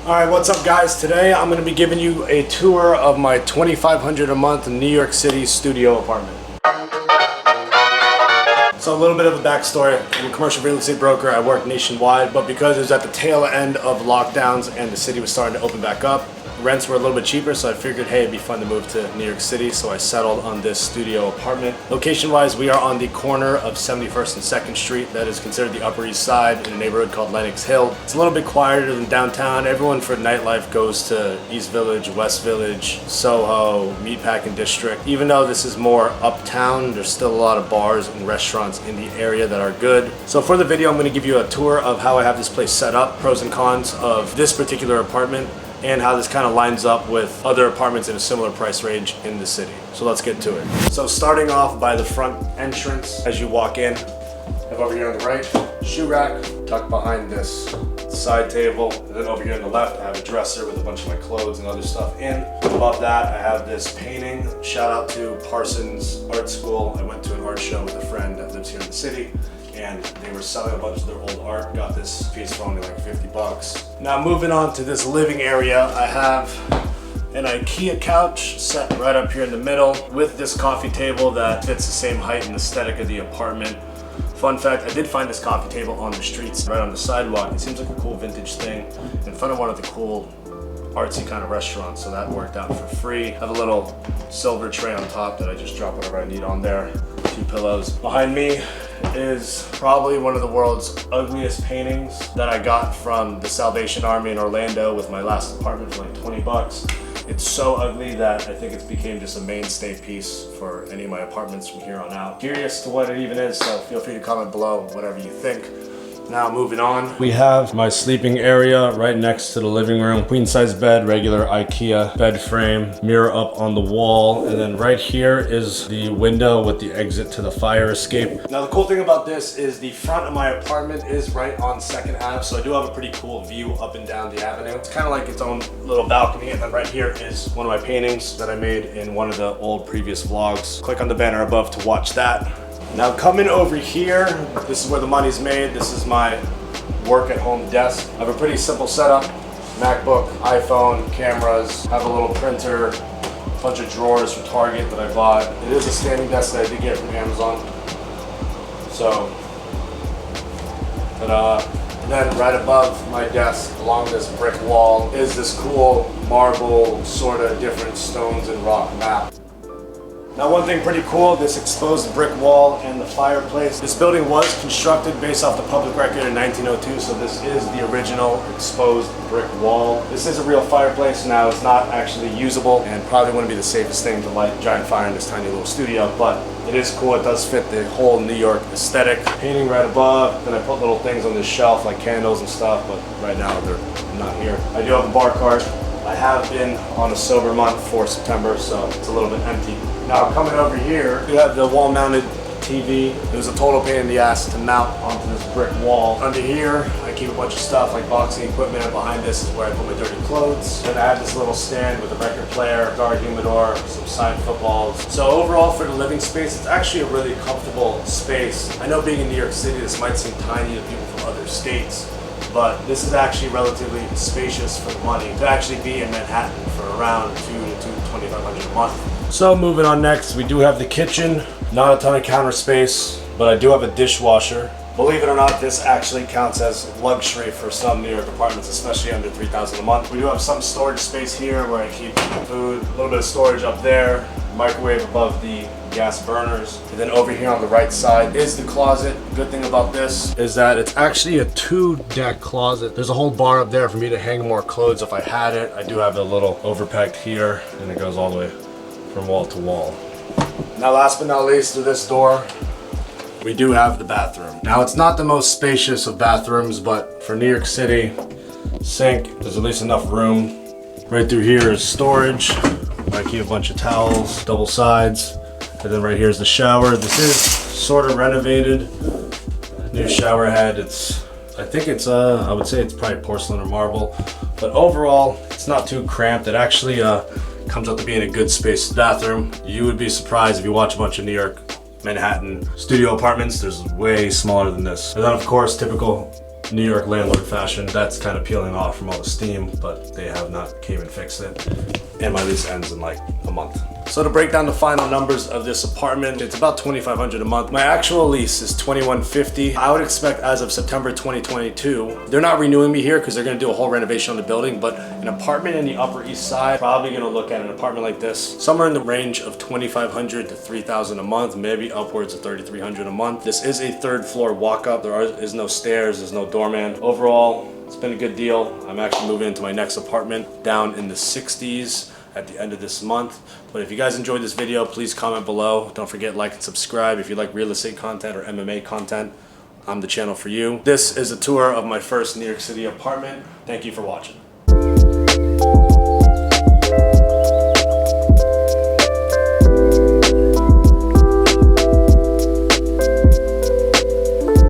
Alright, what's up guys? Today I'm going to be giving you a tour of my $2,500 a month in New York City studio apartment. So a little bit of a backstory. I'm a commercial real estate broker. I work nationwide, but because it was at the tail end of lockdowns and the city was starting to open back up, rents were a little bit cheaper, so I figured, hey, it'd be fun to move to New York City, so I settled on this studio apartment. Location-wise, we are on the corner of 71st and 2nd Street. That is considered the Upper East Side in a neighborhood called Lennox Hill. It's a little bit quieter than downtown. Everyone for nightlife goes to East Village, West Village, Soho, Meatpacking District. Even though this is more uptown, there's still a lot of bars and restaurants in the area that are good. So for the video, I'm going to give you a tour of how I have this place set up, pros and cons of this particular apartment, and how this kind of lines up with other apartments in a similar price range in the city. So let's get to it. So starting off by the front entrance, as you walk in, I have over here on the right, shoe rack tucked behind this side table. And then over here on the left, I have a dresser with a bunch of my clothes and other stuff in. Above that, I have this painting. Shout out to Parsons Art School. I went to an art show with a friend that lives here in the city, and they were selling a bunch of their old art. Got this piece for only like 50 bucks. Now moving on to this living area, I have an IKEA couch set right up here in the middle with this coffee table that fits the same height and aesthetic of the apartment. Fun fact, I did find this coffee table on the streets, right on the sidewalk. It seems like a cool vintage thing in front of one of the cool artsy kind of restaurants, so that worked out for free. I have a little silver tray on top that I just drop whatever I need on there. 2 pillows. Behind me is probably one of the world's ugliest paintings that I got from the Salvation Army in Orlando with my last apartment for like 20 bucks. It's so ugly that I think it's became just a mainstay piece for any of my apartments from here on out. Curious to what it even is, so feel free to comment below whatever you think. Now moving on, we have my sleeping area right next to the living room. Queen size bed, regular IKEA bed frame, mirror up on the wall, and then right here is the window with the exit to the fire escape. Now the cool thing about this is the front of my apartment is right on 2nd Ave, so I do have a pretty cool view up and down the avenue. It's kind of like its own little balcony, and then right here is one of my paintings that I made in one of the old previous vlogs. Click on the banner above to watch that. Now coming over here, this is where the money's made. This is my work at home desk. I have a pretty simple setup. MacBook, iPhone, cameras, have a little printer, a bunch of drawers from Target that I bought. It is a standing desk that I did get from Amazon. So, ta-da. And then right above my desk, along this brick wall, is this cool marble, sort of different stones and rock map. Now one thing pretty cool, this exposed brick wall and the fireplace. This building was constructed based off the public record in 1902, so this is the original exposed brick wall. This is a real fireplace. Now it's not actually usable and probably wouldn't be the safest thing to light a giant fire in this tiny little studio, but it is cool. It does fit the whole New York aesthetic. Painting right above, then I put little things on this shelf like candles and stuff, but right now they're not here. I do have a bar cart. I have been on a sober month for September, so it's a little bit empty. Now coming over here, we have the wall-mounted TV. It was a total pain in the ass to mount onto this brick wall. Under here, I keep a bunch of stuff like boxing equipment, and behind this is where I put my dirty clothes. Then I have this little stand with a record player, guard humidor, some signed footballs. So overall for the living space, it's actually a really comfortable space. I know being in New York City, this might seem tiny to people from other states, but this is actually relatively spacious for the money to actually be in Manhattan for around $2,000 to $2,500 a month. So moving on next, we do have the kitchen. Not a ton of counter space, but I do have a dishwasher. Believe it or not, this actually counts as luxury for some New York apartments, especially under $3,000 a month. We do have some storage space here where I keep food, a little bit of storage up there, microwave above the gas burners. And then over here on the right side is the closet. Good thing about this is that it's actually a 2-deck closet. There's a whole bar up there for me to hang more clothes if I had it. I do have a little overpacked here, and it goes all the way from wall to wall. Now last but not least, through this door, we do have the bathroom. Now it's not the most spacious of bathrooms, but for New York City, sink, there's at least enough room. Right through here is storage. I keep a bunch of towels, double sides. And then right here is the shower. This is sort of renovated. New shower head. I think it's I would say it's probably porcelain or marble. But overall, it's not too cramped. It actually comes out to being a good spaced bathroom. You would be surprised if you watch a bunch of New York, Manhattan studio apartments. There's way smaller than this. And then of course, typical New York landlord fashion. That's kind of peeling off from all the steam, but they have not came and fixed it. And my lease ends in like a month. So to break down the final numbers of this apartment, it's about $2,500 a month. My actual lease is $2,150. I would expect as of September 2022, they're not renewing me here because they're gonna do a whole renovation on the building, but an apartment in the Upper East Side, probably gonna look at an apartment like this, somewhere in the range of $2,500 to $3,000 a month, maybe upwards of $3,300 a month. This is a third floor walk up. There is no stairs, there's no doorman. Overall, it's been a good deal. I'm actually moving into my next apartment down in the 60s at the end of this month. But if you guys enjoyed this video, please comment below. Don't forget, like and subscribe. If you like real estate content or MMA content, I'm the channel for you. This is a tour of my first New York City apartment. Thank you for watching.